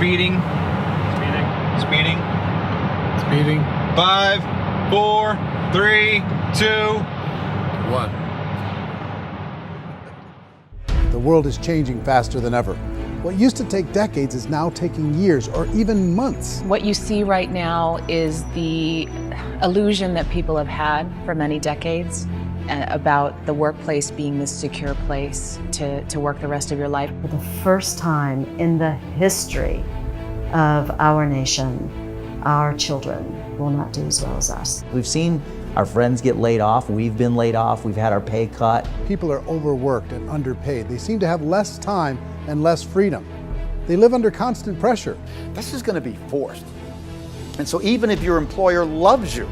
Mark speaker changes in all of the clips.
Speaker 1: Speeding. Speeding.
Speaker 2: Speeding.
Speaker 1: 5, 4, 3, 2, 1.
Speaker 3: The world is changing faster than ever. What used to take decades is now taking years or even months.
Speaker 4: What you see right now is the illusion that people have had for many decades about the workplace being this secure place to work the rest of your life.
Speaker 5: For the first time in the history of our nation, our children will not do as well as us.
Speaker 6: We've seen our friends get laid off, we've been laid off, we've had our pay cut.
Speaker 3: People are overworked and underpaid. They seem to have less time and less freedom. They live under constant pressure.
Speaker 7: This is going to be forced. And so even if your employer loves you,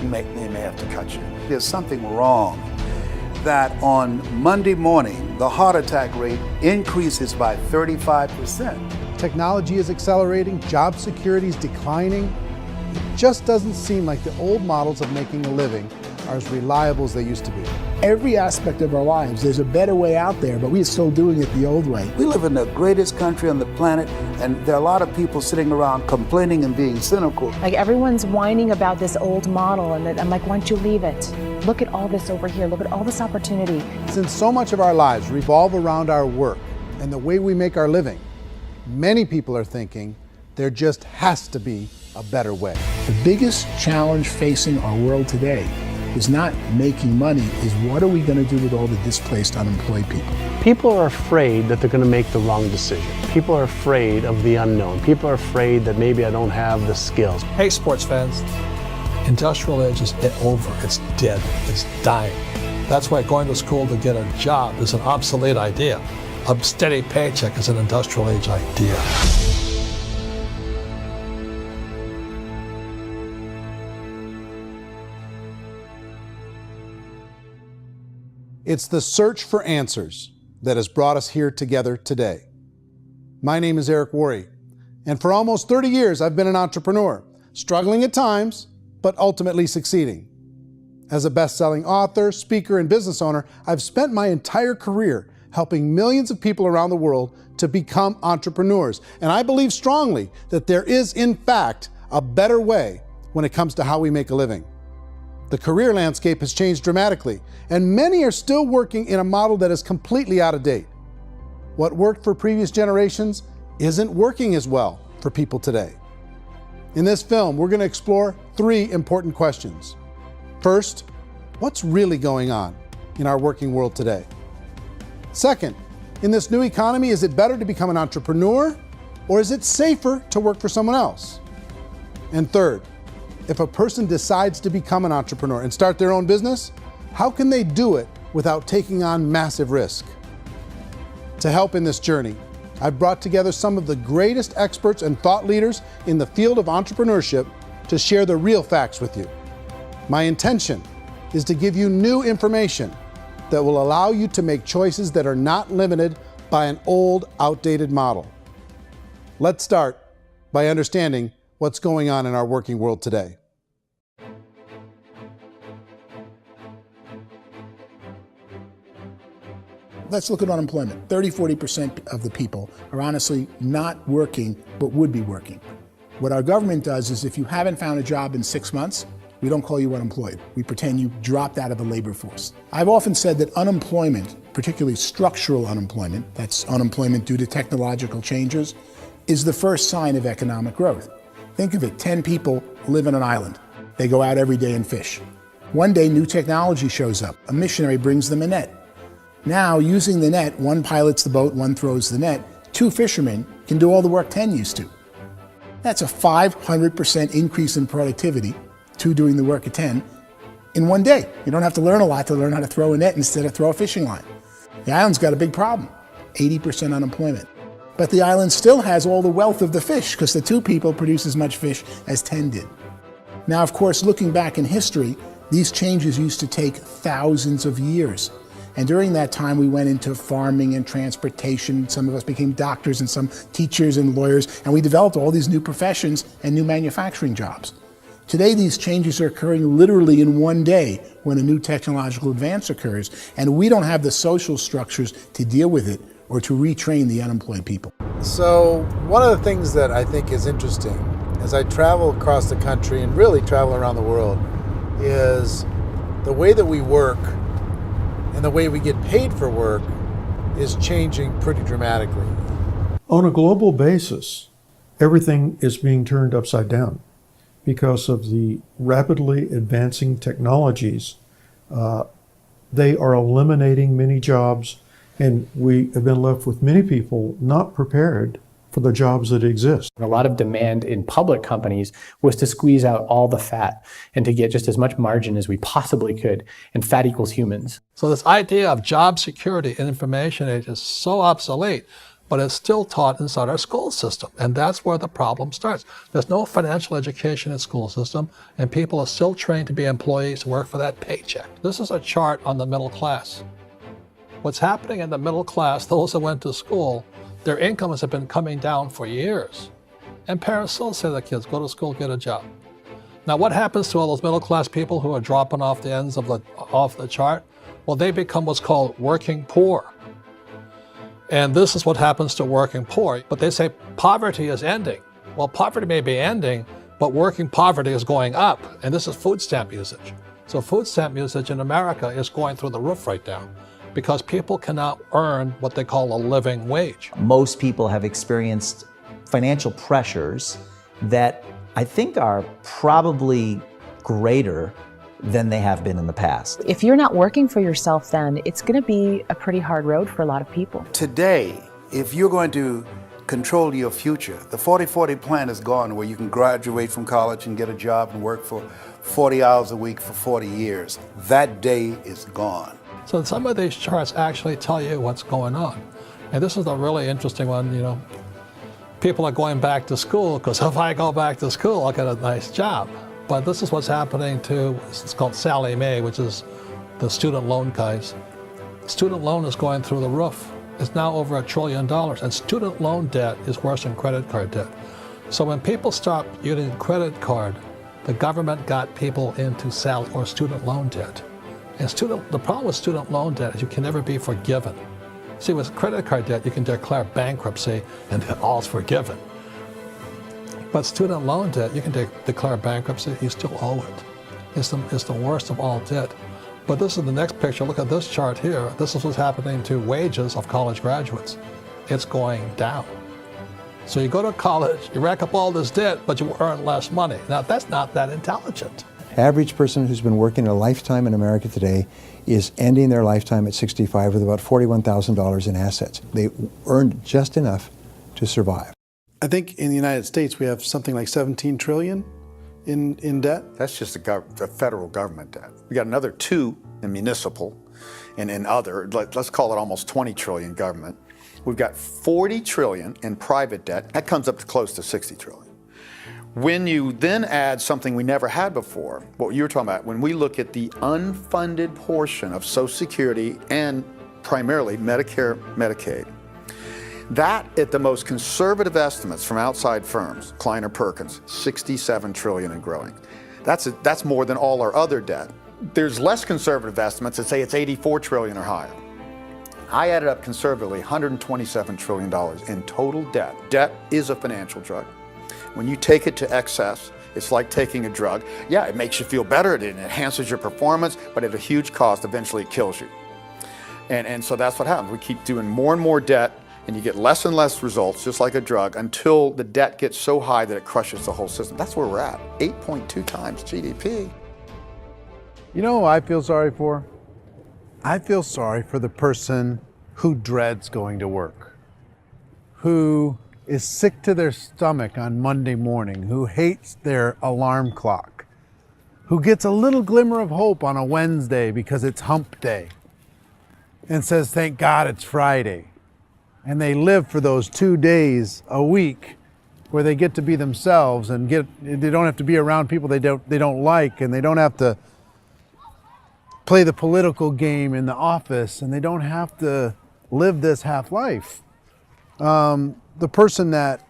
Speaker 7: they may have to cut you. There's something wrong that on Monday morning, the heart attack rate increases by 35%.
Speaker 3: Technology is accelerating, job security is declining. It just doesn't seem like the old models of making a living are as reliable as they used to be.
Speaker 8: Every aspect of our lives, there's a better way out there, but we're still doing it the old way.
Speaker 7: We live in the greatest country on the planet, and there are a lot of people sitting around complaining and being cynical.
Speaker 4: Like everyone's whining about this old model, and I'm like, why don't you leave it? Look at all this over here. Look at all this opportunity.
Speaker 3: Since so much of our lives revolve around our work and the way we make our living, many people are thinking there just has to be a better way.
Speaker 8: The biggest challenge facing our world today is not making money, is what are we going to do with all the displaced, unemployed people?
Speaker 9: People are afraid that they're going to make the wrong decision. People are afraid of the unknown. People are afraid that maybe I don't have the skills.
Speaker 2: Hey, sports fans. Industrial age is over. It's dead. It's dying. That's why going to school to get a job is an obsolete idea. A steady paycheck is an industrial age idea.
Speaker 3: It's the search for answers that has brought us here together today. My name is Eric Worre, and for almost 30 years I've been an entrepreneur, struggling at times, but ultimately succeeding. As a best-selling author, speaker, and business owner, I've spent my entire career helping millions of people around the world to become entrepreneurs. And I believe strongly that there is, in fact, a better way when it comes to how we make a living. The career landscape has changed dramatically, and many are still working in a model that is completely out of date. What worked for previous generations isn't working as well for people today. In this film, we're going to explore 3 important questions. First, what's really going on in our working world today? Second, in this new economy, is it better to become an entrepreneur, or is it safer to work for someone else? And third, if a person decides to become an entrepreneur and start their own business, how can they do it without taking on massive risk? To help in this journey, I've brought together some of the greatest experts and thought leaders in the field of entrepreneurship to share the real facts with you. My intention is to give you new information that will allow you to make choices that are not limited by an old, outdated model. Let's start by understanding what's going on in our working world today.
Speaker 8: Let's look at unemployment. 30–40% of the people are honestly not working, but would be working. What our government does is if you haven't found a job in 6 months, we don't call you unemployed. We pretend you dropped out of the labor force. I've often said that unemployment, particularly structural unemployment, that's unemployment due to technological changes, is the first sign of economic growth. Think of it, 10 people live on an island. They go out every day and fish. One day, new technology shows up. A missionary brings them a net. Now, using the net, one pilots the boat, one throws the net. 2 fishermen can do all the work 10 used to. That's a 500% increase in productivity, 2 doing the work of 10, in one day. You don't have to learn a lot to learn how to throw a net instead of throw a fishing line. The island's got a big problem, 80% unemployment. But the island still has all the wealth of the fish because the 2 people produce as much fish as 10 did. Now, of course, looking back in history, these changes used to take thousands of years. And during that time, we went into farming and transportation. Some of us became doctors and some teachers and lawyers, and we developed all these new professions and new manufacturing jobs. Today, these changes are occurring literally in one day when a new technological advance occurs, and we don't have the social structures to deal with it or to retrain the unemployed people.
Speaker 3: So one of the things that I think is interesting as I travel across the country and really travel around the world is the way that we work and the way we get paid for work is changing pretty dramatically.
Speaker 10: On a global basis, everything is being turned upside down because of the rapidly advancing technologies. They are eliminating many jobs, and we have been left with many people not prepared for the jobs that exist.
Speaker 11: A lot of demand in public companies was to squeeze out all the fat and to get just as much margin as we possibly could, and fat equals humans.
Speaker 2: So this idea of job security in information age is so obsolete, but it's still taught inside our school system, and that's where the problem starts. There's no financial education in the school system, and people are still trained to be employees who work for that paycheck. This is a chart on the middle class. What's happening in the middle class, those that went to school, their incomes have been coming down for years. And parents still say to their kids, go to school, get a job. Now what happens to all those middle class people who are dropping off the ends of the chart? Well, they become what's called working poor. And this is what happens to working poor. But they say poverty is ending. Well, poverty may be ending, but working poverty is going up. And this is food stamp usage. So food stamp usage in America is going through the roof right now because people cannot earn what they call a living wage.
Speaker 6: Most people have experienced financial pressures that I think are probably greater than they have been in the past.
Speaker 4: If you're not working for yourself, then it's going to be a pretty hard road for a lot of people.
Speaker 7: Today, if you're going to control your future, the 40-40 plan is gone where you can graduate from college and get a job and work for 40 hours a week for 40 years. That day is gone.
Speaker 2: So some of these charts actually tell you what's going on. And this is a really interesting one, you know. People are going back to school because if I go back to school, I'll get a nice job. But this is what's happening to, it's called Sallie Mae, which is the student loan guys. Student loan is going through the roof. It's now over $1 trillion, and student loan debt is worse than credit card debt. So when people stopped using credit card, the government got people into student loan debt. And the problem with student loan debt is you can never be forgiven. See, with credit card debt, you can declare bankruptcy and then all's forgiven. But student loan debt, you can declare bankruptcy, you still owe it. It's the worst of all debt. But this is the next picture. Look at this chart here. This is what's happening to wages of college graduates. It's going down. So you go to college, you rack up all this debt, but you earn less money. Now, that's not that intelligent.
Speaker 12: Average person who's been working a lifetime in America today is ending their lifetime at 65 with about $41,000 in assets. They earned just enough to survive.
Speaker 3: I think in the United States we have something like 17 trillion in debt.
Speaker 7: That's just the federal government debt. We got another 2 in municipal and in other, let's call it almost 20 trillion government. We've got 40 trillion in private debt. That comes up to close to 60 trillion. When you then add something we never had before, what you were talking about, when we look at the unfunded portion of Social Security and primarily Medicare, Medicaid, that, at the most conservative estimates from outside firms, Kleiner Perkins, 67 trillion and growing. That's more than all our other debt. There's less conservative estimates that say it's 84 trillion or higher. I added up conservatively $127 trillion in total debt. Debt is a financial drug. When you take it to excess, it's like taking a drug. Yeah, it makes you feel better, it enhances your performance, but at a huge cost, eventually it kills you. And so that's what happens. We keep doing more and more debt, and you get less and less results, just like a drug, until the debt gets so high that it crushes the whole system. That's where we're at, 8.2 times GDP.
Speaker 3: You know who I feel sorry for? I feel sorry for the person who dreads going to work, who is sick to their stomach on Monday morning, who hates their alarm clock, who gets a little glimmer of hope on a Wednesday because it's hump day and says, thank God it's Friday. And they live for those 2 days a week where they get to be themselves and they don't have to be around people they don't like, and they don't have to play the political game in the office, and they don't have to live this half life. The person that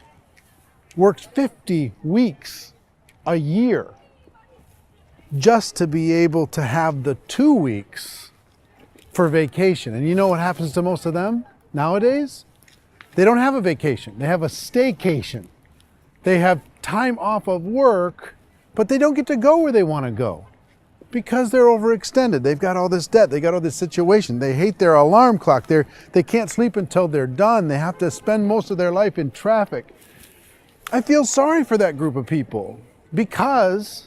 Speaker 3: works 50 weeks a year just to be able to have the 2 weeks for vacation. And you know what happens to most of them nowadays? They don't have a vacation. They have a staycation. They have time off of work, but they don't get to go where they want to go because they're overextended. They've got all this debt. They got all this situation. They hate their alarm clock. They can't sleep until they're done. They have to spend most of their life in traffic. I feel sorry for that group of people because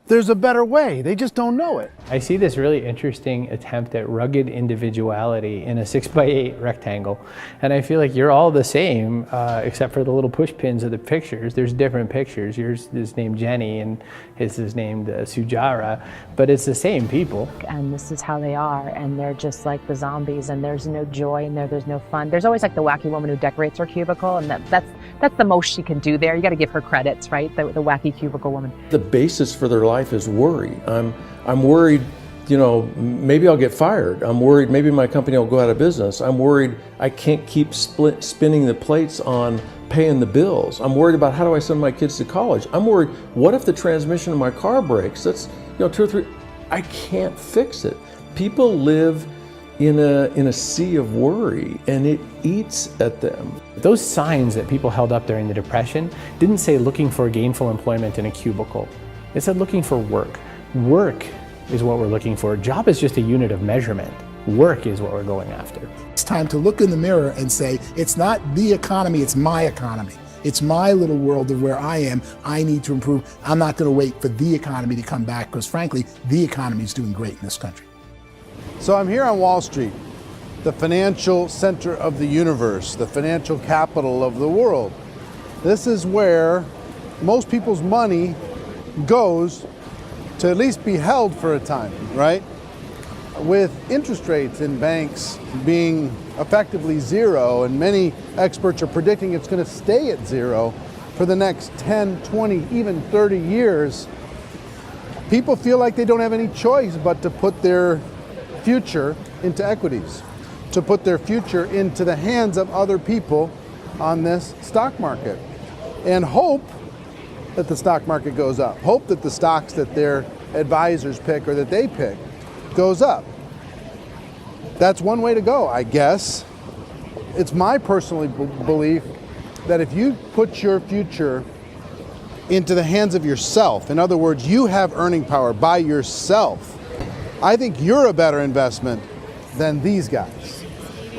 Speaker 3: there's a better way. They just don't know it.
Speaker 11: I see this really interesting attempt at rugged individuality in a 6x8 rectangle. And I feel like you're all the same, except for the little push pins of the pictures. There's different pictures. Yours is named Jenny and his is named Sujara, but it's the same people.
Speaker 4: And this is how they are, and they're just like the zombies, and there's no joy in there, there's no fun. There's always like the wacky woman who decorates her cubicle, and that's the most she can do there. You got to give her credits, right? The wacky cubicle woman.
Speaker 13: The basis for their life is worry. I'm worried, you know, maybe I'll get fired. I'm worried maybe my company will go out of business. I'm worried I can't keep spinning the plates on paying the bills. I'm worried about how do I send my kids to college. I'm worried, what if the transmission of my car breaks? That's, you know, 2 or 3, I can't fix it. People live in a sea of worry, and it eats at them.
Speaker 11: Those signs that people held up during the Depression didn't say looking for gainful employment in a cubicle. It said looking for work. Work is what we're looking for. Job is just a unit of measurement. Work is what we're going after.
Speaker 8: It's time to look in the mirror and say, it's not the economy, it's my economy. It's my little world of where I am. I need to improve. I'm not going to wait for the economy to come back because frankly, the economy is doing great in this country.
Speaker 3: So I'm here on Wall Street, the financial center of the universe, the financial capital of the world. This is where most people's money goes to at least be held for a time, right? With interest rates in banks being effectively zero, and many experts are predicting it's going to stay at zero for the next 10, 20, even 30 years, people feel like they don't have any choice but to put their future into equities, to put their future into the hands of other people on this stock market, and hope that the stock market goes up, hope that the stocks that their advisors pick or that they pick goes up. That's one way to go, I guess. It's my personal belief that if you put your future into the hands of yourself, in other words, you have earning power by yourself, I think you're a better investment than these guys.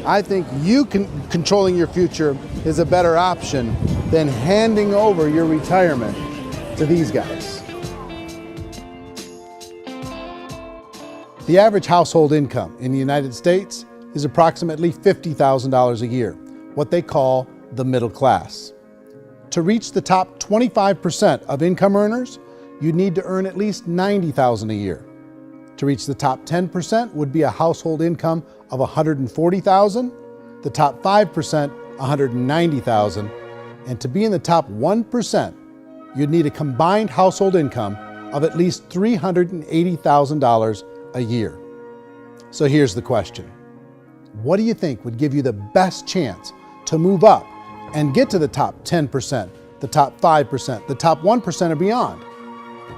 Speaker 3: I think you controlling your future is a better option than handing over your retirement to these guys. The average household income in the United States is approximately $50,000 a year, what they call the middle class. To reach the top 25% of income earners, you'd need to earn at least $90,000 a year. To reach the top 10% would be a household income of $140,000, the top 5%, $190,000, and to be in the top 1%, you'd need a combined household income of at least $380,000 a year. So here's the question. What do you think would give you the best chance to move up and get to the top 10%, the top 5%, the top 1% or beyond?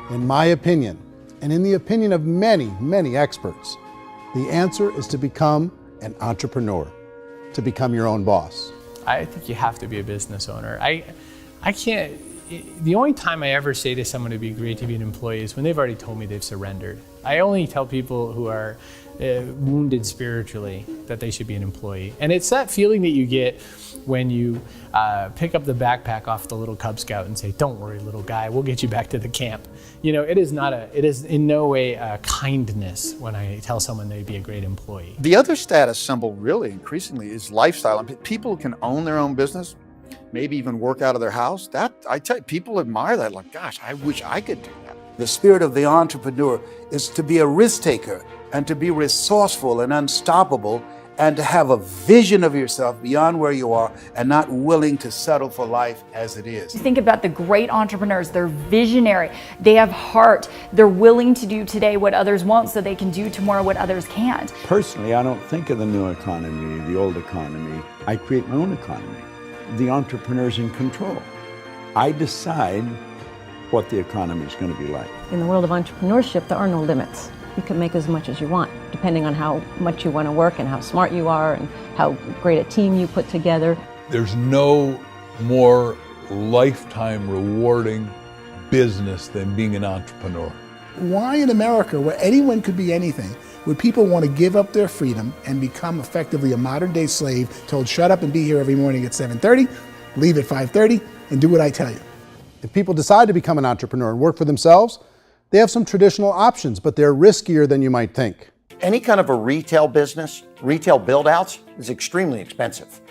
Speaker 3: In my opinion, and in the opinion of many, many experts, the answer is to become an entrepreneur, to become your own boss.
Speaker 11: I think you have to be a business owner. I can't, the only time I ever say to someone it'd be great to be an employee is when they've already told me they've surrendered. I only tell people who are wounded spiritually that they should be an employee. And it's that feeling that you get when you pick up the backpack off the little Cub Scout and say, "Don't worry, little guy, we'll get you back to the camp." You know, it is in no way a kindness when I tell someone they'd be a great employee.
Speaker 7: The other status symbol really increasingly is lifestyle. I mean, people can own their own business, maybe even work out of their house. That, I tell you, people admire that. Like, gosh, I wish I could do that. The spirit of the entrepreneur is to be a risk taker and to be resourceful and unstoppable and to have a vision of yourself beyond where you are and not willing to settle for life as it is.
Speaker 14: Think about the great entrepreneurs. They're visionary. They have heart. They're willing to do today what others won't so they can do tomorrow what others can't.
Speaker 15: Personally, I don't think of the new economy, the old economy. I create my own economy. The entrepreneur's in control. I decide what the economy is going to be like.
Speaker 16: In the world of entrepreneurship, there are no limits. You can make as much as you want, depending on how much you want to work and how smart you are and how great a team you put together.
Speaker 17: There's no more lifetime rewarding business than being an entrepreneur.
Speaker 8: Why in America, where anyone could be anything, would people want to give up their freedom and become effectively a modern-day slave, told shut up and be here every morning at 7:30, leave at 5:30, and do what I tell you?
Speaker 3: If people decide to become an entrepreneur and work for themselves, they have some traditional options, but they're riskier than you might think.
Speaker 18: Any kind of a retail business, retail build-outs, is extremely expensive.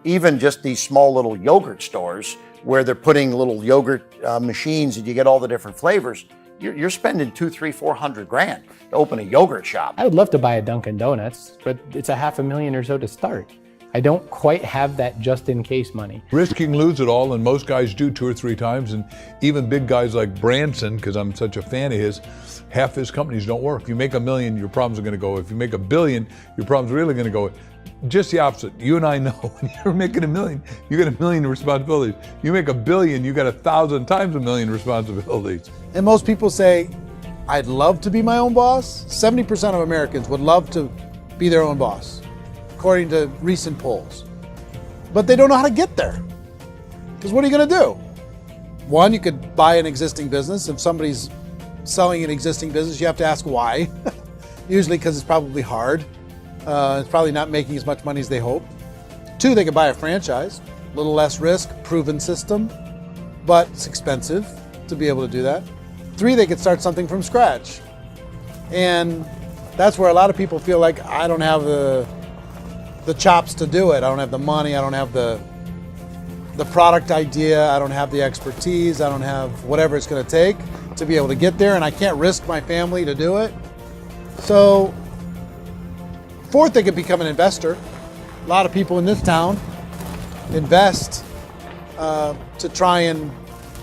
Speaker 18: Even just these small little yogurt stores where they're putting little yogurt machines and you get all the different flavors, you're spending $200,000, $300,000, $400,000 to open a yogurt shop.
Speaker 11: I would love to buy a Dunkin' Donuts, but it's $500,000 or so to start. I don't quite have that just in case money.
Speaker 17: Risk you can lose it all, and most guys do 2 or 3 times, and even big guys like Branson, because I'm such a fan of his, half his companies don't work. If you make $1 million, your problems are going to go. If you make $1 billion, your problems are really going to go. Just the opposite. You and I know when you're making $1 million, you get $1 million responsibilities. You make $1 billion, you got 1,000 times $1 million responsibilities.
Speaker 3: And most people say, I'd love to be my own boss. 70% of Americans would love to be their own boss, according to recent polls. But they don't know how to get there. Because what are you going to do? One, you could buy an existing business. If somebody's selling an existing business, you have to ask why. Usually because it's probably hard. It's probably not making as much money as they hope. 2, they could buy a franchise. A little less risk, proven system, but it's expensive to be able to do that. 3, they could start something from scratch. And that's where a lot of people feel like, I don't have the chops to do it. I don't have the money. I don't have the product idea. I don't have the expertise. I don't have whatever it's going to take to be able to get there, and I can't risk my family to do it. So, 4th, they could become an investor. A lot of people in this town invest to try and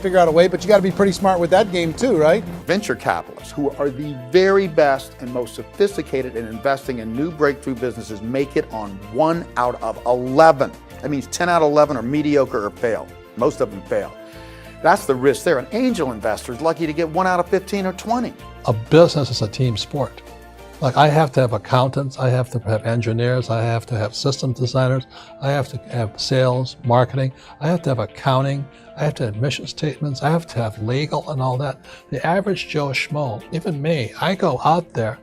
Speaker 3: figure out a way, but you got to be pretty smart with that game too, right?
Speaker 7: Venture capitalists, who are the very best and most sophisticated in investing in new breakthrough businesses, make it on 1 out of 11. That means 10 out of 11 are mediocre or fail. Most of them fail. That's the risk there. An angel investor is lucky to get 1 out of 15 or 20.
Speaker 2: A business is a team sport. Like, I have to have accountants, I have to have engineers, I have to have systems designers, I have to have sales, marketing, I have to have accounting, I have to have mission statements, I have to have legal and all that. The average Joe Schmo, even me, I go out there,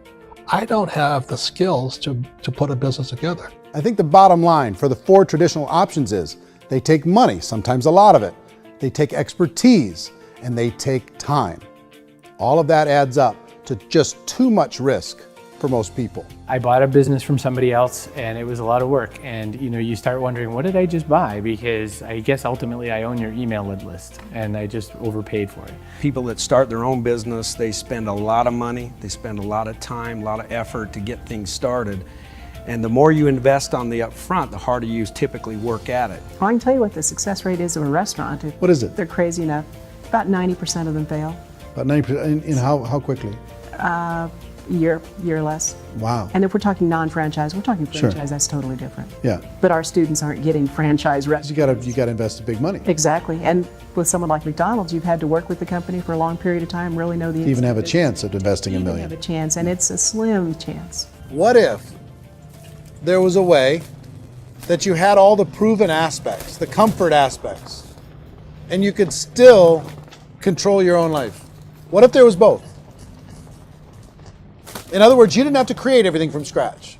Speaker 2: I don't have the skills to put a business together.
Speaker 3: I think the bottom line for the 4 traditional options is they take money, sometimes a lot of it. They take expertise, and they take time. All of that adds up to just too much risk for most people.
Speaker 11: I bought a business from somebody else and it was a lot of work. And you start wondering, what did I just buy? Because I guess ultimately I own your email list and I just overpaid for it.
Speaker 19: People that start their own business, they spend a lot of money, they spend a lot of time, a lot of effort to get things started. And the more you invest on the upfront, the harder you typically work at it.
Speaker 16: I can tell you what the success rate is of a restaurant.
Speaker 3: What is it?
Speaker 16: They're crazy enough. About 90% of them fail.
Speaker 3: About 90%, in how quickly?
Speaker 16: Year less.
Speaker 3: Wow.
Speaker 16: And if we're talking non-franchise, we're talking franchise,
Speaker 3: Sure.
Speaker 16: that's totally different.
Speaker 3: Yeah.
Speaker 16: But our students aren't getting franchise restaurants.
Speaker 3: You got to invest big money.
Speaker 16: Exactly. And with someone like McDonald's, you've had to work with the company for a long period of time, really know the
Speaker 3: You even have a
Speaker 16: business.
Speaker 3: chance at investing $1
Speaker 16: You
Speaker 3: million.
Speaker 16: have a chance, and it's a slim chance.
Speaker 3: What if there was a way that you had all the proven aspects, the comfort aspects, and you could still control your own life? What if there was both? In other words, you didn't have to create everything from scratch.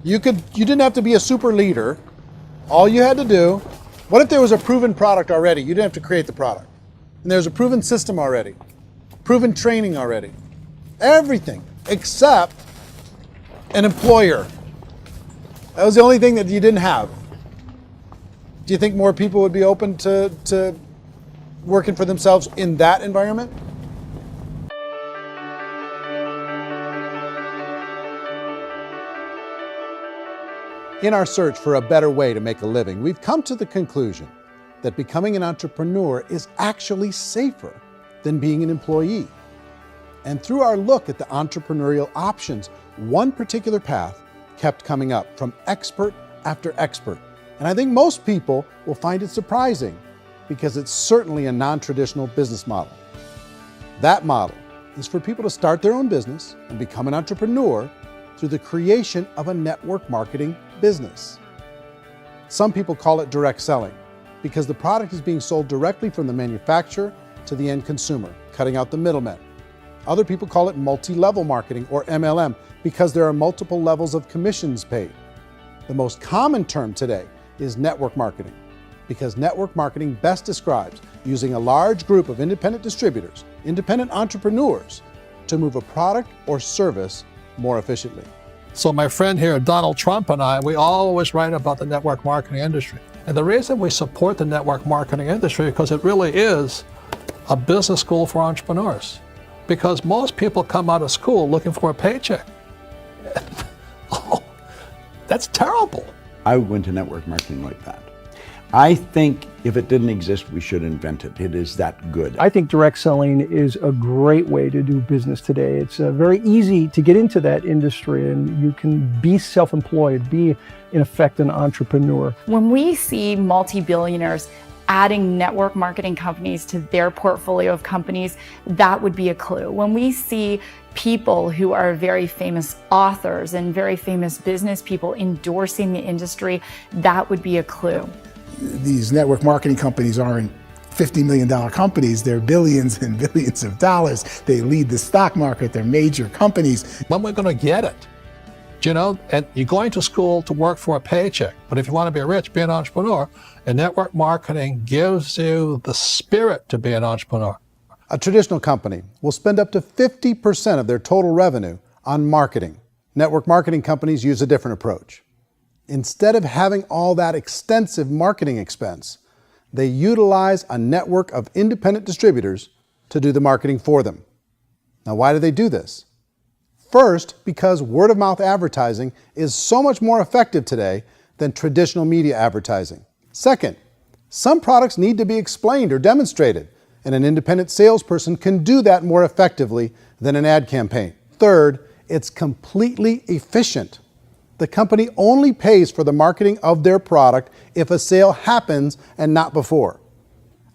Speaker 3: You didn't have to be a super leader. All you had to do, what if there was a proven product already? You didn't have to create the product. And there's a proven system already, proven training already. Everything except an employer. That was the only thing that you didn't have. Do you think more people would be open to working for themselves in that environment? In our search for a better way to make a living, we've come to the conclusion that becoming an entrepreneur is actually safer than being an employee. And through our look at the entrepreneurial options, one particular path kept coming up from expert after expert. And I think most people will find it surprising because it's certainly a non-traditional business model. That model is for people to start their own business and become an entrepreneur through the creation of a network marketing business. Some people call it direct selling because the product is being sold directly from the manufacturer to the end consumer, cutting out the middlemen. Other people call it multi-level marketing, or MLM, because there are multiple levels of commissions paid. The most common term today is network marketing, because network marketing best describes using a large group of independent distributors, independent entrepreneurs, to move a product or service more efficiently.
Speaker 2: So my friend here, Donald Trump, and I, we always write about the network marketing industry. And the reason we support the network marketing industry is because it really is a business school for entrepreneurs. Because most people come out of school looking for a paycheck. Oh, that's terrible.
Speaker 15: I would go into network marketing like that. I think if it didn't exist, we should invent it. It is that good.
Speaker 20: I think direct selling is a great way to do business today. It's very easy to get into that industry, and you can be self-employed, be in effect an entrepreneur.
Speaker 14: When we see multi-billionaires adding network marketing companies to their portfolio of companies, that would be a clue. When we see people who are very famous authors and very famous business people endorsing the industry, that would be a clue.
Speaker 8: These network marketing companies aren't $50 million companies, they're billions and billions of dollars. They lead the stock market, they're major companies.
Speaker 2: When we're going to get it? You know, and you're going to school to work for a paycheck, but if you want to be rich, be an entrepreneur, and network marketing gives you the spirit to be an entrepreneur.
Speaker 3: A traditional company will spend up to 50% of their total revenue on marketing. Network marketing companies use a different approach. Instead of having all that extensive marketing expense, they utilize a network of independent distributors to do the marketing for them. Now, why do they do this? First, because word-of-mouth advertising is so much more effective today than traditional media advertising. Second, some products need to be explained or demonstrated, and an independent salesperson can do that more effectively than an ad campaign. Third, it's completely efficient. The company only pays for the marketing of their product if a sale happens and not before.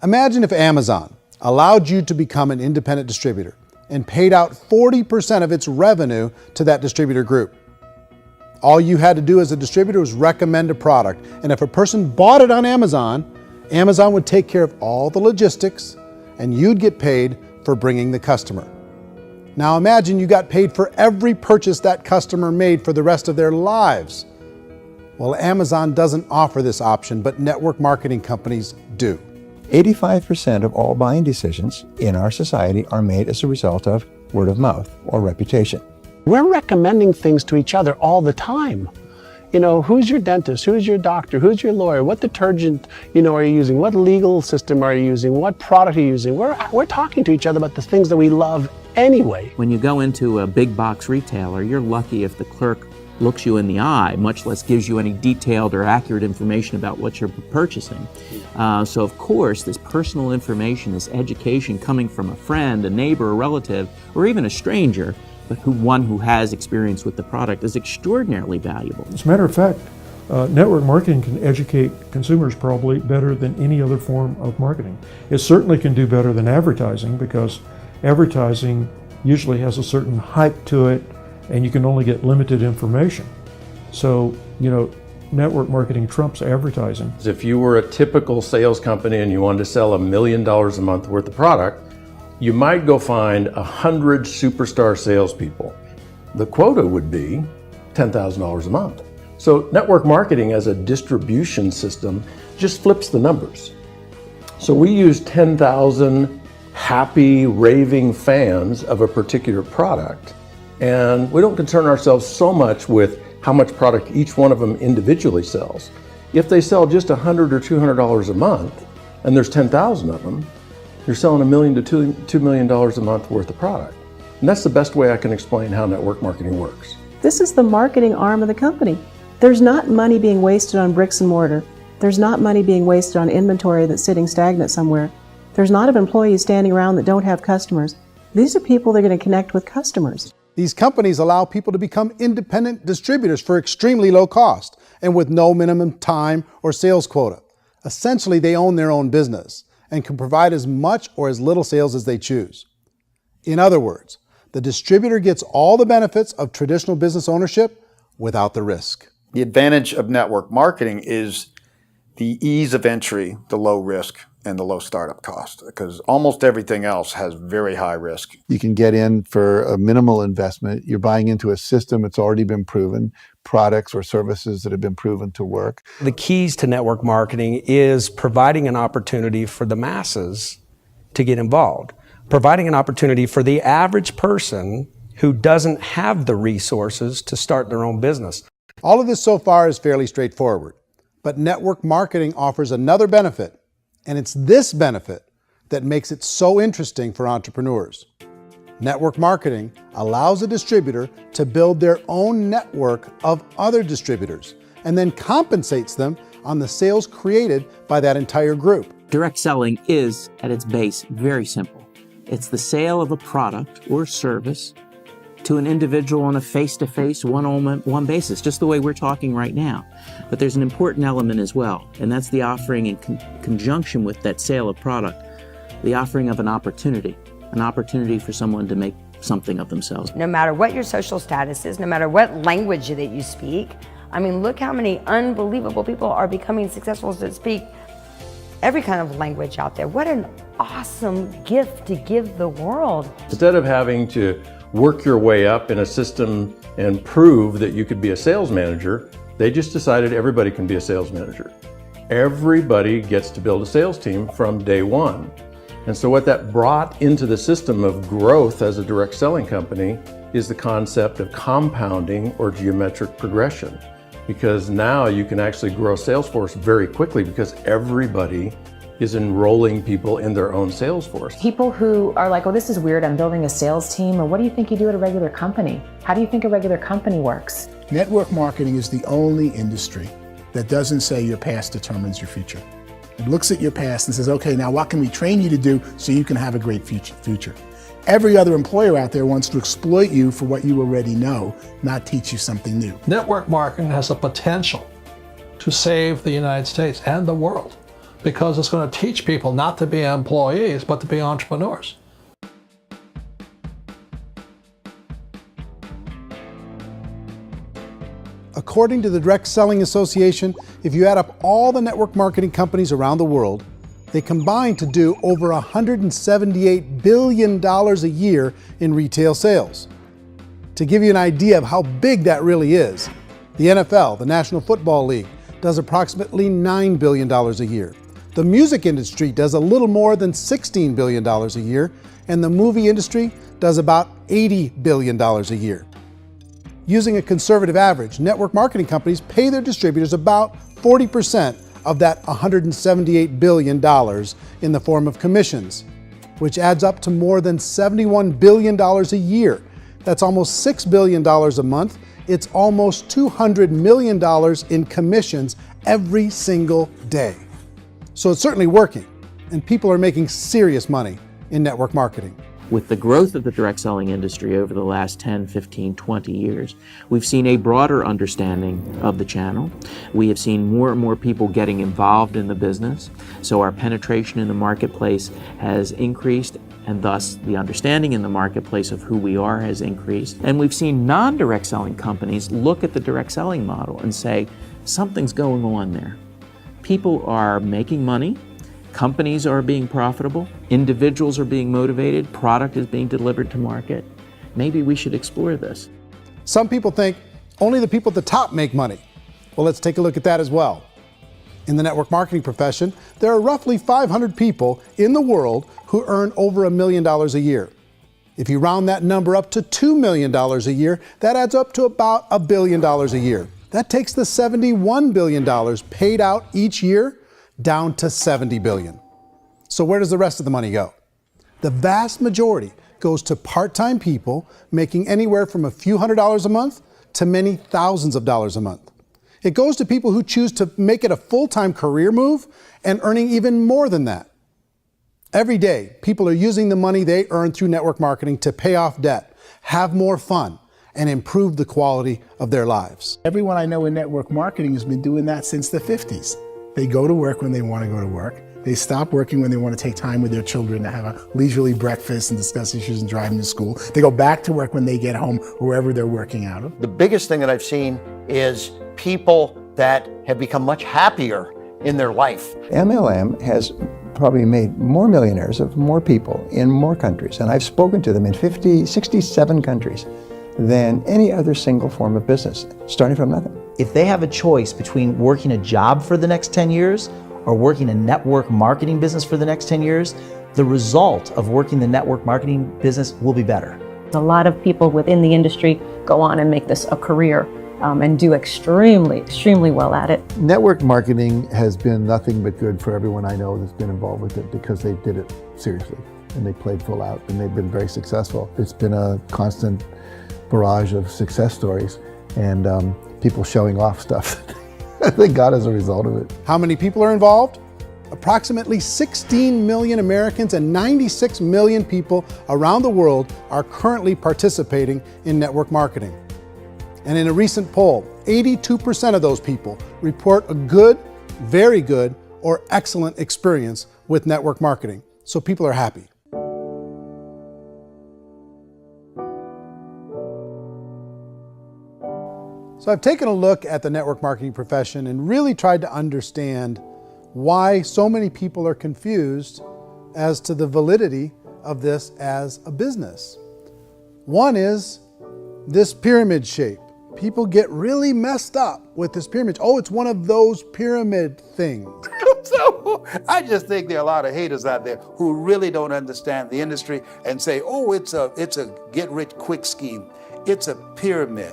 Speaker 3: Imagine if Amazon allowed you to become an independent distributor and paid out 40% of its revenue to that distributor group. All you had to do as a distributor was recommend a product, and if a person bought it on Amazon, Amazon would take care of all the logistics, and you'd get paid for bringing the customer. Now imagine you got paid for every purchase that customer made for the rest of their lives. Well, Amazon doesn't offer this option, but network marketing companies do.
Speaker 12: 85% of all buying decisions in our society are made as a result of word of mouth or reputation.
Speaker 9: We're recommending things to each other all the time. You know, who's your dentist? Who's your doctor? Who's your lawyer? What detergent, are you using? What legal system are you using? What product are you using? We're talking to each other about the things that we love anyway.
Speaker 21: When you go into a big box retailer, you're lucky if the clerk looks you in the eye, much less gives you any detailed or accurate information about what you're purchasing. So of course, this personal information, this education coming from a friend, a neighbor, a relative, or even a stranger, but one who has experience with the product is extraordinarily valuable.
Speaker 10: As a matter of fact, network marketing can educate consumers probably better than any other form of marketing. It certainly can do better than advertising, because advertising usually has a certain hype to it, and you can only get limited information. So, network marketing trumps advertising.
Speaker 13: If you were a typical sales company and you wanted to sell $1 million a month worth of product, you might go find 100 superstar salespeople. The quota would be $10,000 a month. So network marketing as a distribution system just flips the numbers. So we use 10,000 happy, raving fans of a particular product, and we don't concern ourselves so much with how much product each one of them individually sells. If they sell just $100 or $200 a month, and there's 10,000 of them, you're selling $1 million to $2 million a month worth of product. And that's the best way I can explain how network marketing works.
Speaker 16: This is the marketing arm of the company. There's not money being wasted on bricks and mortar. There's not money being wasted on inventory that's sitting stagnant somewhere. There's not employees standing around that don't have customers. These are people that are going to connect with customers.
Speaker 3: These companies allow people to become independent distributors for extremely low cost and with no minimum time or sales quota. Essentially, they own their own business and can provide as much or as little sales as they choose. In other words, the distributor gets all the benefits of traditional business ownership without the risk.
Speaker 7: The advantage of network marketing is the ease of entry, the low risk, and the low startup cost, because almost everything else has very high risk.
Speaker 12: You can get in for a minimal investment. You're buying into a system that's already been proven, products or services that have been proven to work.
Speaker 19: The keys to network marketing is providing an opportunity for the masses to get involved, providing an opportunity for the average person who doesn't have the resources to start their own business.
Speaker 3: All of this so far is fairly straightforward, but network marketing offers another benefit, and it's this benefit that makes it so interesting for entrepreneurs. Network marketing allows a distributor to build their own network of other distributors and then compensates them on the sales created by that entire group.
Speaker 21: Direct selling is, at its base, very simple. It's the sale of a product or service to an individual on a face-to-face, one-on-one basis, just the way we're talking right now. But there's an important element as well, and that's the offering in conjunction with that sale of product, the offering of an opportunity for someone to make something of themselves.
Speaker 1: No matter what your social status is, no matter what language that you speak, I mean, look how many unbelievable people are becoming successful that speak every kind of language out there. What an awesome gift to give the world.
Speaker 13: Instead of having to work your way up in a system and prove that you could be a sales manager, they just decided everybody can be a sales manager. Everybody gets to build a sales team from day one. And so what that brought into the system of growth as a direct selling company is the concept of compounding or geometric progression. Because now you can actually grow a sales force very quickly because everybody is enrolling people in their own sales force.
Speaker 4: People who are like, oh, this is weird, I'm building a sales team, or what do you think you do at a regular company? How do you think a regular company works?
Speaker 8: Network marketing is the only industry that doesn't say your past determines your future. It looks at your past and says, okay, now what can we train you to do so you can have a great future? Every other employer out there wants to exploit you for what you already know, not teach you something new.
Speaker 2: Network marketing has the potential to save the United States and the world because it's going to teach people not to be employees, but to be entrepreneurs.
Speaker 3: According to the Direct Selling Association, if you add up all the network marketing companies around the world, they combine to do over $178 billion a year in retail sales. To give you an idea of how big that really is, the NFL, the National Football League, does approximately $9 billion a year. The music industry does a little more than $16 billion a year, and the movie industry does about $80 billion a year. Using a conservative average, network marketing companies pay their distributors about 40% of that $178 billion in the form of commissions, which adds up to more than $71 billion a year. That's almost $6 billion a month. It's almost $200 million in commissions every single day. So it's certainly working, and people are making serious money in network marketing.
Speaker 21: With the growth of the direct selling industry over the last 10, 15, 20 years, we've seen a broader understanding of the channel. We have seen more and more people getting involved in the business, so our penetration in the marketplace has increased, and thus the understanding in the marketplace of who we are has increased. And we've seen non-direct selling companies look at the direct selling model and say, something's going on there. People are making money, companies are being profitable, individuals are being motivated, product is being delivered to market. Maybe we should explore this.
Speaker 3: Some people think only the people at the top make money. Well, let's take a look at that as well. In the network marketing profession, there are roughly 500 people in the world who earn over $1 million a year. If you round that number up to $2 million a year, that adds up to about $1 billion a year. That takes the $71 billion paid out each year down to $70 billion. So where does the rest of the money go? The vast majority goes to part-time people making anywhere from a few $100s a month to many thousands of dollars a month. It goes to people who choose to make it a full-time career move and earning even more than that. Every day, people are using the money they earn through network marketing to pay off debt, have more fun, and improve the quality of their lives.
Speaker 8: Everyone I know in network marketing has been doing that since the 50s. They go to work when they want to go to work. They stop working when they want to take time with their children to have a leisurely breakfast and discuss issues and drive them to school. They go back to work when they get home, wherever they're working out of.
Speaker 18: The biggest thing that I've seen is people that have become much happier in their life.
Speaker 12: MLM has probably made more millionaires of more people in more countries, and I've spoken to them in 67 countries, than any other single form of business, starting from nothing.
Speaker 6: If they have a choice between working a job for the next 10 years or working a network marketing business for the next 10 years, the result of working the network marketing business will be better.
Speaker 16: A lot of people within the industry go on and make this a career and do extremely well at it.
Speaker 5: Network marketing has been nothing but good for everyone I know that's been involved with it because they did it seriously and they played full out and they've been very successful. It's been a constant barrage of success stories and people showing off stuff that they got as a result of it.
Speaker 3: How many people are involved? Approximately 16 million Americans and 96 million people around the world are currently participating in network marketing. And in a recent poll, 82% of those people report a good, very good, or excellent experience with network marketing. So people are happy. So I've taken a look at the network marketing profession and really tried to understand why so many people are confused as to the validity of this as a business. One is this pyramid shape. People get really messed up with this pyramid. Oh, it's one of those pyramid things.
Speaker 7: So I just think there are a lot of haters out there who really don't understand the industry and say, oh, it's a get-rich-quick scheme. It's a pyramid.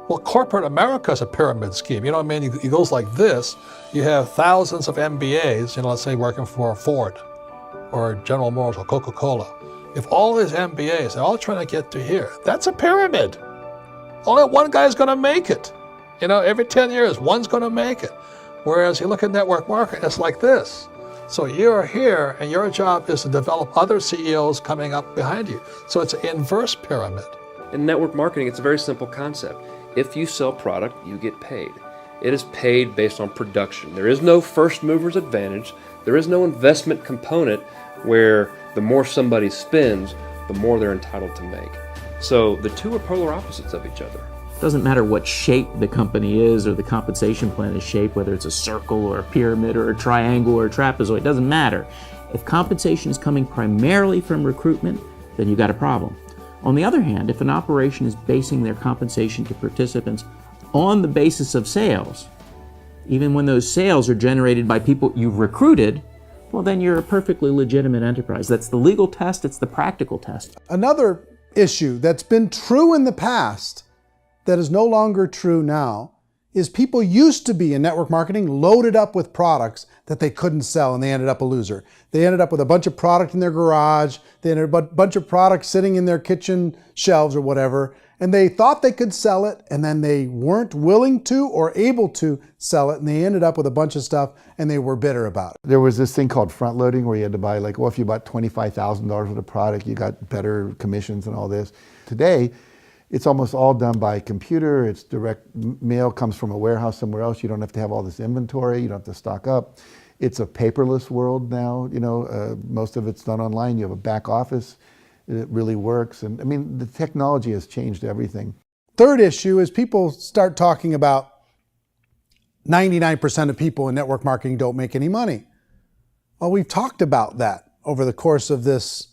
Speaker 2: Well, corporate America is a pyramid scheme. You know what I mean? It goes like this. You have thousands of MBAs, let's say working for Ford or General Motors or Coca-Cola. If all these MBAs, they're all trying to get to here, that's a pyramid. Only one guy's going to make it. Every 10 years, one's going to make it. Whereas you look at network marketing, it's like this. So you're here, and your job is to develop other CEOs coming up behind you. So it's an inverse pyramid.
Speaker 22: In network marketing, it's a very simple concept. If you sell product, you get paid. It is paid based on production. There is no first mover's advantage. There is no investment component where the more somebody spends, the more they're entitled to make. So the two are polar opposites of each other.
Speaker 21: It doesn't matter what shape the company is or the compensation plan is shaped, whether it's a circle or a pyramid or a triangle or a trapezoid, it doesn't matter. If compensation is coming primarily from recruitment, then you've got a problem. On the other hand, if an operation is basing their compensation to participants on the basis of sales, even when those sales are generated by people you've recruited, well, then you're a perfectly legitimate enterprise. That's the legal test, it's the practical test.
Speaker 3: Another issue that's been true in the past that is no longer true now is people used to be in network marketing loaded up with products that they couldn't sell and they ended up a loser. They ended up with a bunch of product in their garage, they ended up with a bunch of products sitting in their kitchen shelves or whatever, and they thought they could sell it and then they weren't willing to or able to sell it and they ended up with a bunch of stuff and they were bitter about it.
Speaker 5: There was this thing called front loading where you had to buy if you bought $25,000 worth of product, you got better commissions and all this. Today, it's almost all done by computer. It's direct mail comes from a warehouse somewhere else. You don't have to have all this inventory. You don't have to stock up. It's a paperless world now. Most of it's done online. You have a back office. It really works. And the technology has changed everything.
Speaker 3: Third issue is people start talking about 99% of people in network marketing don't make any money. Well, we've talked about that over the course of this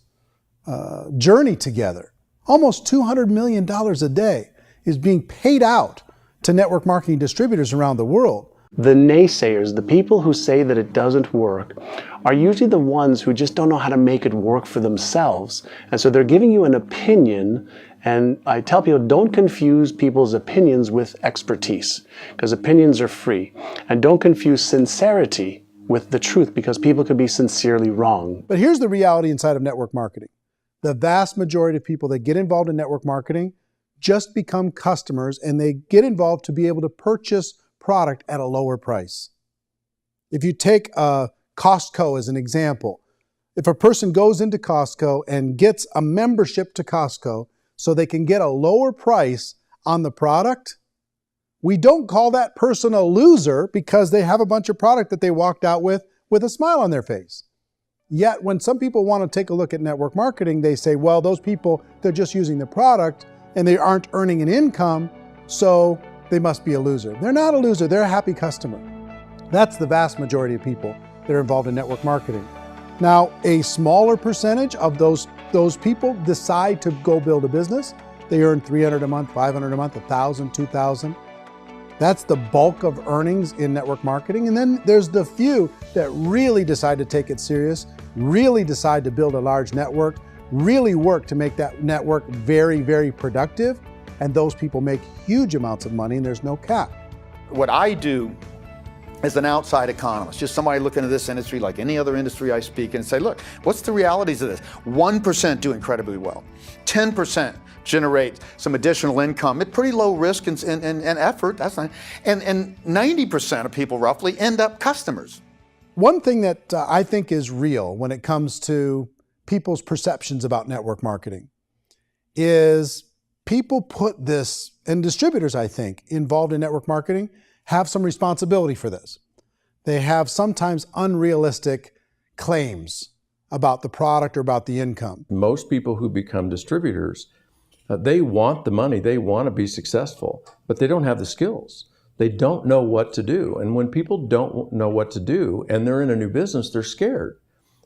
Speaker 3: journey together. Almost $200 million a day is being paid out to network marketing distributors around the world.
Speaker 9: The naysayers, the people who say that it doesn't work, are usually the ones who just don't know how to make it work for themselves. And so they're giving you an opinion, and I tell people, don't confuse people's opinions with expertise, because opinions are free. And don't confuse sincerity with the truth, because people could be sincerely wrong.
Speaker 3: But here's the reality inside of network marketing. The vast majority of people that get involved in network marketing just become customers and they get involved to be able to purchase product at a lower price. If you take Costco as an example, if a person goes into Costco and gets a membership to Costco so they can get a lower price on the product, we don't call that person a loser because they have a bunch of product that they walked out with a smile on their face. Yet when some people want to take a look at network marketing, they say, well, those people, they're just using the product and they aren't earning an income, so they must be a loser. They're not a loser, they're a happy customer. That's the vast majority of people that are involved in network marketing. Now, a smaller percentage of those people decide to go build a business. They earn $300 a month, $500 a month, $1,000, $2,000. That's the bulk of earnings in network marketing. And then there's the few that really decide to take it serious, really decide to build a large network, really work to make that network very, very productive. And those people make huge amounts of money and there's no cap.
Speaker 7: What I do as an outside economist, just somebody looking at this industry like any other industry I speak and say, look, what's the realities of this? 1% do incredibly well. 10% generate some additional income at pretty low risk and effort. That's not, and 90% of people roughly end up customers.
Speaker 3: One thing that I think is real when it comes to people's perceptions about network marketing is people put this, and distributors, I think, involved in network marketing have some responsibility for this. They have sometimes unrealistic claims about the product or about the income.
Speaker 13: Most people who become distributors, they want the money, they want to be successful, but they don't have the skills. They don't know what to do. And when people don't know what to do and they're in a new business, they're scared.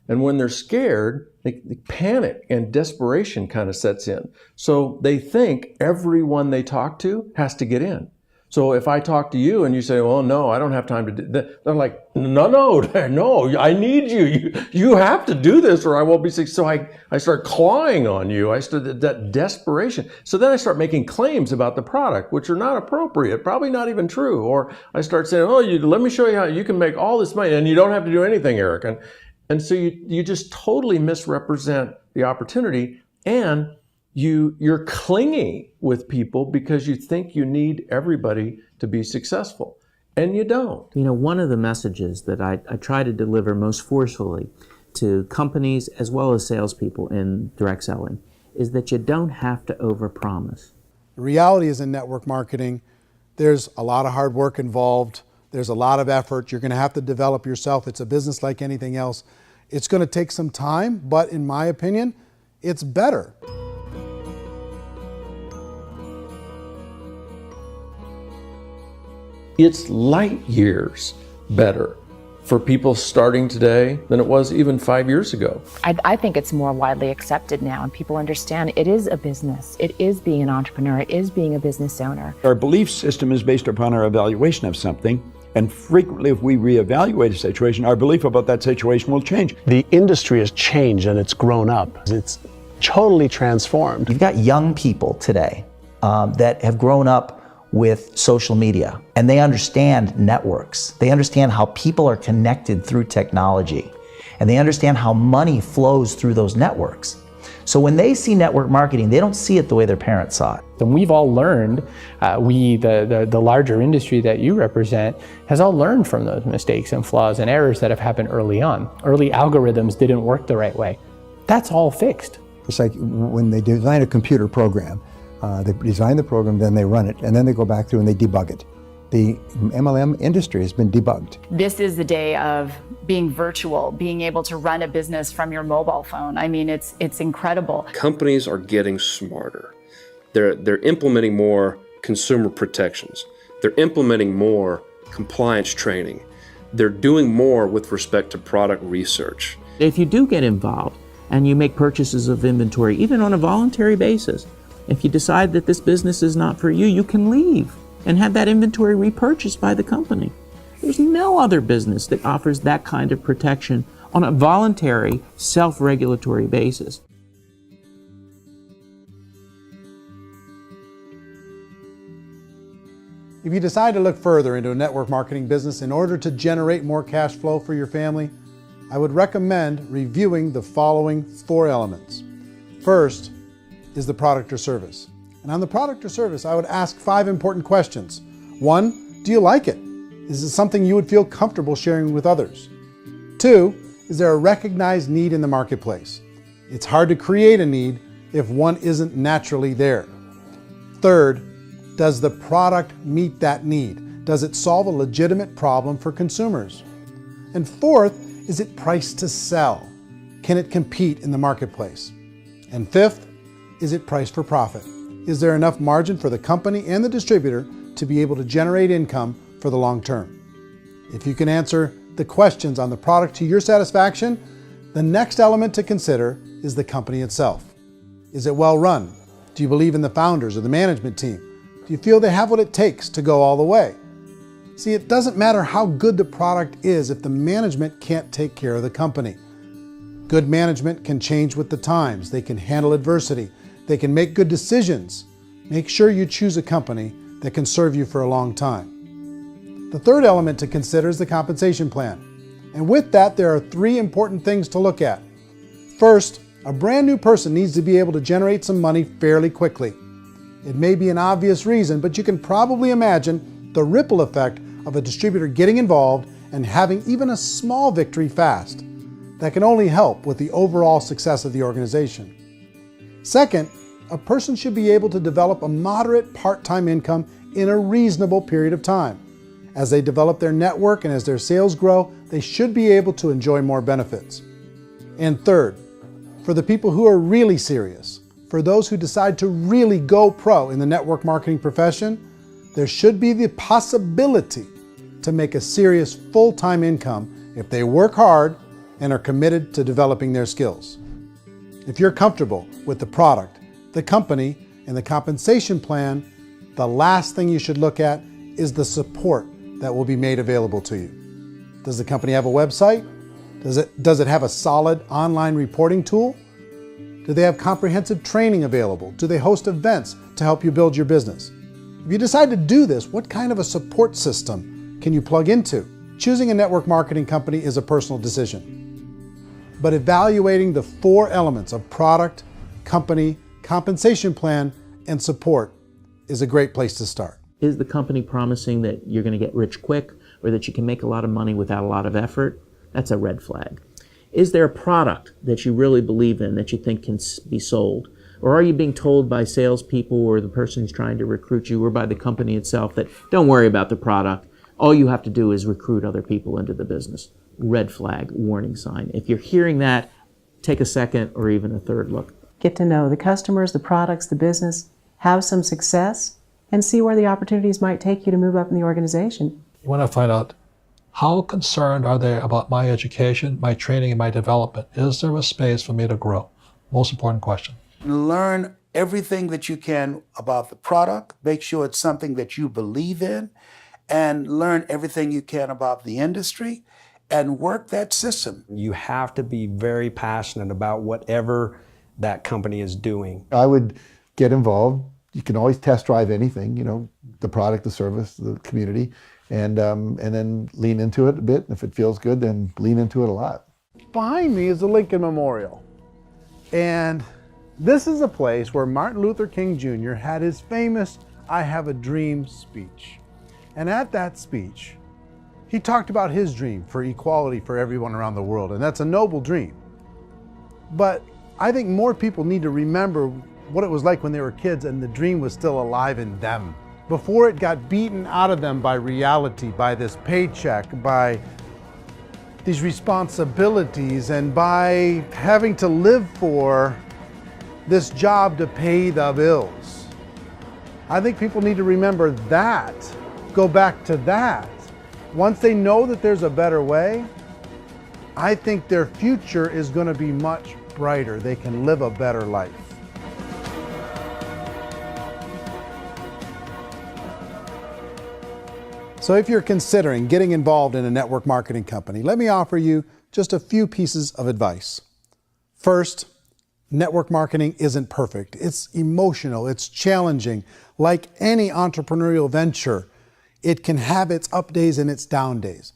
Speaker 13: And when they're scared, they panic and desperation kind of sets in. So they think everyone they talk to has to get in. So if I talk to you and you say, well, no, I don't have time to do that, they're like, no, I need you. You have to do this or I won't be successful. So I start clawing on you. I start that desperation. So then I start making claims about the product, which are not appropriate, probably not even true. Or I start saying, oh, let me show you how you can make all this money and you don't have to do anything, Eric. And so you just totally misrepresent the opportunity, and you're clingy with people because you think you need everybody to be successful, and you don't.
Speaker 21: You know, one of the messages that I try to deliver most forcefully to companies as well as salespeople in direct selling is that you don't have to overpromise.
Speaker 3: The reality is in network marketing, there's a lot of hard work involved. There's a lot of effort. You're going to have to develop yourself. It's a business like anything else. It's going to take some time, but in my opinion, it's better.
Speaker 13: It's light years better for people starting today than it was even 5 years ago.
Speaker 4: I think it's more widely accepted now, and people understand it is a business. It is being an entrepreneur. It is being a business owner.
Speaker 15: Our belief system is based upon our evaluation of something. And frequently, if we reevaluate a situation, our belief about that situation will change.
Speaker 9: The industry has changed and it's grown up. It's totally transformed.
Speaker 6: You've got young people today that have grown up with social media, and they understand networks. They understand how people are connected through technology, and they understand how money flows through those networks. So when they see network marketing, they don't see it the way their parents saw it.
Speaker 11: And we've all learned, the larger industry that you represent, has all learned from those mistakes and flaws and errors that have happened early on. Early algorithms didn't work the right way. That's all fixed.
Speaker 12: It's like when they design a computer program, they design the program, then they run it, and then they go back through and they debug it. The MLM industry has been debugged.
Speaker 14: This is the day of being virtual, being able to run a business from your mobile phone. I mean, it's incredible.
Speaker 22: Companies are getting smarter. They're implementing more consumer protections. They're implementing more compliance training. They're doing more with respect to product research.
Speaker 21: If you do get involved and you make purchases of inventory, even on a voluntary basis, if you decide that this business is not for you, you can leave and have that inventory repurchased by the company. There's no other business that offers that kind of protection on a voluntary, self-regulatory basis.
Speaker 3: If you decide to look further into a network marketing business in order to generate more cash flow for your family, I would recommend reviewing the following 4 elements. First is the product or service. And on the product or service, I would ask 5 important questions. 1, do you like it? Is it something you would feel comfortable sharing with others? 2, is there a recognized need in the marketplace? It's hard to create a need if one isn't naturally there. 3rd, does the product meet that need? Does it solve a legitimate problem for consumers? And 4th, is it priced to sell? Can it compete in the marketplace? And 5th, is it priced for profit? Is there enough margin for the company and the distributor to be able to generate income for the long term? If you can answer the questions on the product to your satisfaction, the next element to consider is the company itself. Is it well run? Do you believe in the founders or the management team? Do you feel they have what it takes to go all the way? See, it doesn't matter how good the product is if the management can't take care of the company. Good management can change with the times. They can handle adversity. They can make good decisions. Make sure you choose a company that can serve you for a long time. The third element to consider is the compensation plan. And with that, there are 3 important things to look at. First, a brand new person needs to be able to generate some money fairly quickly. It may be an obvious reason, but you can probably imagine the ripple effect of a distributor getting involved and having even a small victory fast. That can only help with the overall success of the organization. Second, a person should be able to develop a moderate part-time income in a reasonable period of time. As they develop their network and as their sales grow, they should be able to enjoy more benefits. And third, for the people who are really serious, for those who decide to really go pro in the network marketing profession, there should be the possibility to make a serious full-time income if they work hard and are committed to developing their skills. If you're comfortable with the product, the company, and the compensation plan, the last thing you should look at is the support that will be made available to you. Does the company have a website? Does it have a solid online reporting tool? Do they have comprehensive training available? Do they host events to help you build your business? If you decide to do this, what kind of a support system can you plug into? Choosing a network marketing company is a personal decision. But evaluating the 4 elements of product, company, compensation plan, and support is a great place to start.
Speaker 21: Is the company promising that you're going to get rich quick or that you can make a lot of money without a lot of effort? That's a red flag. Is there a product that you really believe in that you think can be sold? Or are you being told by salespeople or the person who's trying to recruit you or by the company itself that don't worry about the product, all you have to do is recruit other people into the business? Red flag, warning sign. If you're hearing that, take a second or even a third look.
Speaker 16: Get to know the customers, the products, the business, have some success, and see where the opportunities might take you to move up in the organization.
Speaker 2: You want to find out how concerned are they about my education, my training, and my development? Is there a space for me to grow? Most important question.
Speaker 7: Learn everything that you can about the product. Make sure it's something that you believe in, and learn everything you can about the industry and work that system.
Speaker 19: You have to be very passionate about whatever that company is doing.
Speaker 5: I would get involved. You can always test drive anything, the product, the service, the community, and then lean into it a bit. If it feels good, then lean into it a lot.
Speaker 3: Behind me is the Lincoln Memorial. And this is a place where Martin Luther King Jr. had his famous "I Have a Dream" speech. And at that speech, he talked about his dream for equality for everyone around the world, and that's a noble dream. But I think more people need to remember what it was like when they were kids and the dream was still alive in them, before it got beaten out of them by reality, by this paycheck, by these responsibilities, and by having to live for this job to pay the bills. I think people need to remember that, go back to that. Once they know that there's a better way, I think their future is going to be much brighter. They can live a better life. So if you're considering getting involved in a network marketing company, let me offer you just a few pieces of advice. First, network marketing isn't perfect. It's emotional, it's challenging. Like any entrepreneurial venture, it can have its up days and its down days.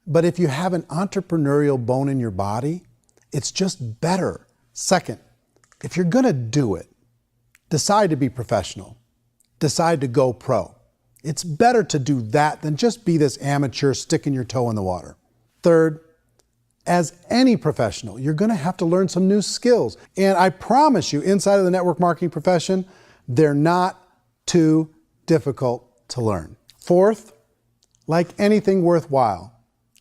Speaker 3: But if you have an entrepreneurial bone in your body, it's just better. Second, if you're gonna do it, decide to be professional. Decide to go pro. It's better to do that than just be this amateur sticking your toe in the water. Third, as any professional, you're gonna have to learn some new skills. And I promise you, inside of the network marketing profession, they're not too difficult to learn. Fourth, like anything worthwhile,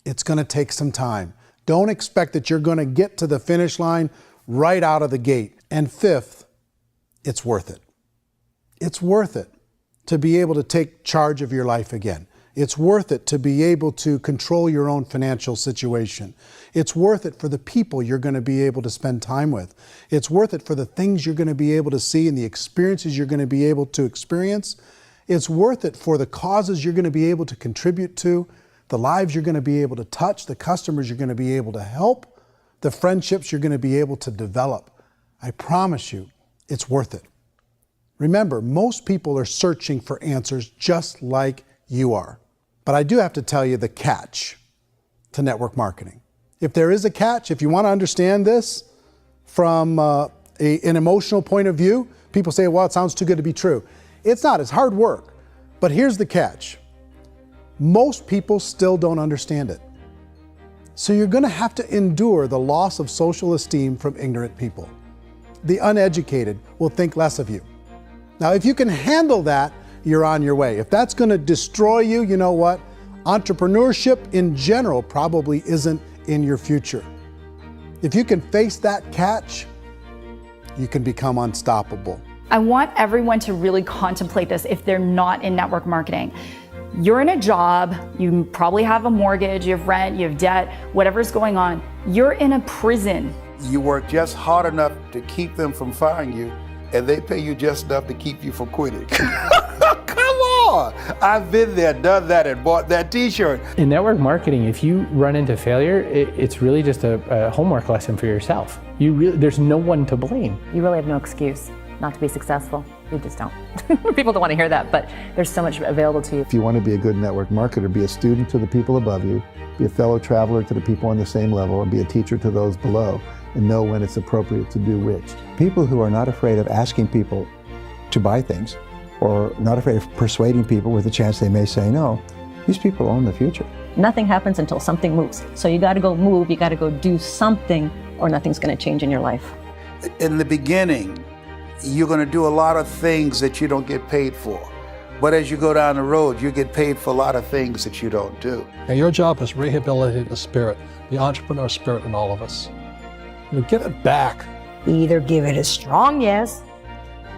Speaker 3: it's gonna take some time. Don't expect that you're gonna get to the finish line right out of the gate. And fifth, it's worth it. It's worth it to be able to take charge of your life again. It's worth it to be able to control your own financial situation. It's worth it for the people you're going to be able to spend time with. It's worth it for the things you're going to be able to see and the experiences you're going to be able to experience. It's worth it for the causes you're going to be able to contribute to, the lives you're going to be able to touch, the customers you're going to be able to help, the friendships you're going to be able to develop. I promise you, it's worth it. Remember, most people are searching for answers just like you are. But I do have to tell you the catch to network marketing. If there is a catch, if you want to understand this from an emotional point of view, people say, well, it sounds too good to be true. It's not, it's hard work. But here's the catch. Most people still don't understand it. So you're going to have to endure the loss of social esteem from ignorant people. The uneducated will think less of you. Now, if you can handle that, you're on your way. If that's going to destroy you, you know what? Entrepreneurship in general probably isn't in your future. If you can face that catch, you can become unstoppable.
Speaker 14: I want everyone to really contemplate this if they're not in network marketing. You're in a job, you probably have a mortgage, you have rent, you have debt, whatever's going on. You're in a prison.
Speaker 7: You work just hard enough to keep them from firing you, and they pay you just enough to keep you from quitting. Come on! I've been there, done that, and bought that t-shirt.
Speaker 11: In network marketing, if you run into failure, it's really just a homework lesson for yourself. There's no one to blame.
Speaker 4: You really have no excuse not to be successful. You just don't. People don't want to hear that, but there's so much available to you.
Speaker 5: If you want to be a good network marketer, be a student to the people above you, be a fellow traveler to the people on the same level, and be a teacher to those below, and know when it's appropriate to do which.
Speaker 12: People who are not afraid of asking people to buy things, or not afraid of persuading people with a chance they may say no, these people own the future.
Speaker 16: Nothing happens until something moves. So you got to go move, you got to go do something, or nothing's going to change in your life.
Speaker 7: In the beginning, you're going to do a lot of things that you don't get paid for. But as you go down the road, you get paid for a lot of things that you don't do.
Speaker 2: And your job is rehabilitate the spirit, the entrepreneur spirit in all of us. Get it back.
Speaker 1: Either give it a strong yes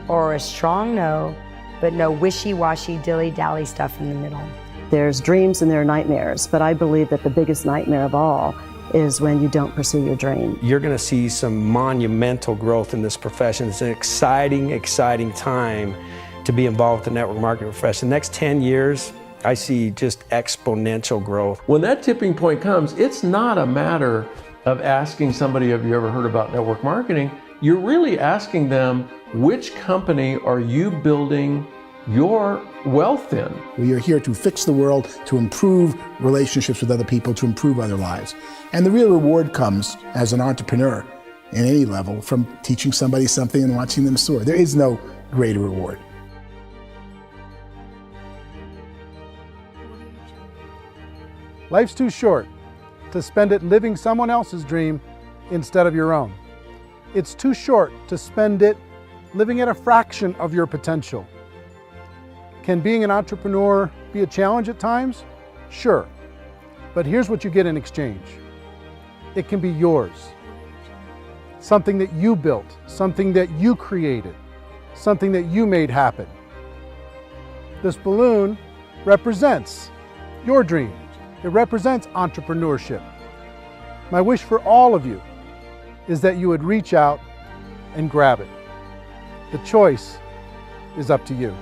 Speaker 1: or a strong no, but no wishy-washy, dilly-dally stuff in the middle.
Speaker 16: There's dreams and there are nightmares, but I believe that the biggest nightmare of all is when you don't pursue your dream.
Speaker 19: You're going to see some monumental growth in this profession. It's an exciting, exciting time to be involved with the network marketing profession. The next 10 years, I see just exponential growth.
Speaker 13: When that tipping point comes, it's not a matter of asking somebody, have you ever heard about network marketing? You're really asking them, which company are you building your wealth in?
Speaker 8: We are here to fix the world, to improve relationships with other people, to improve other lives. And the real reward comes as an entrepreneur in any level from teaching somebody something and watching them soar. There is no greater reward.
Speaker 3: Life's too short to spend it living someone else's dream instead of your own. It's too short to spend it living at a fraction of your potential. Can being an entrepreneur be a challenge at times? Sure. But here's what you get in exchange. It can be yours. Something that you built, something that you created, something that you made happen. This balloon represents your dream. It represents entrepreneurship. My wish for all of you is that you would reach out and grab it. The choice is up to you.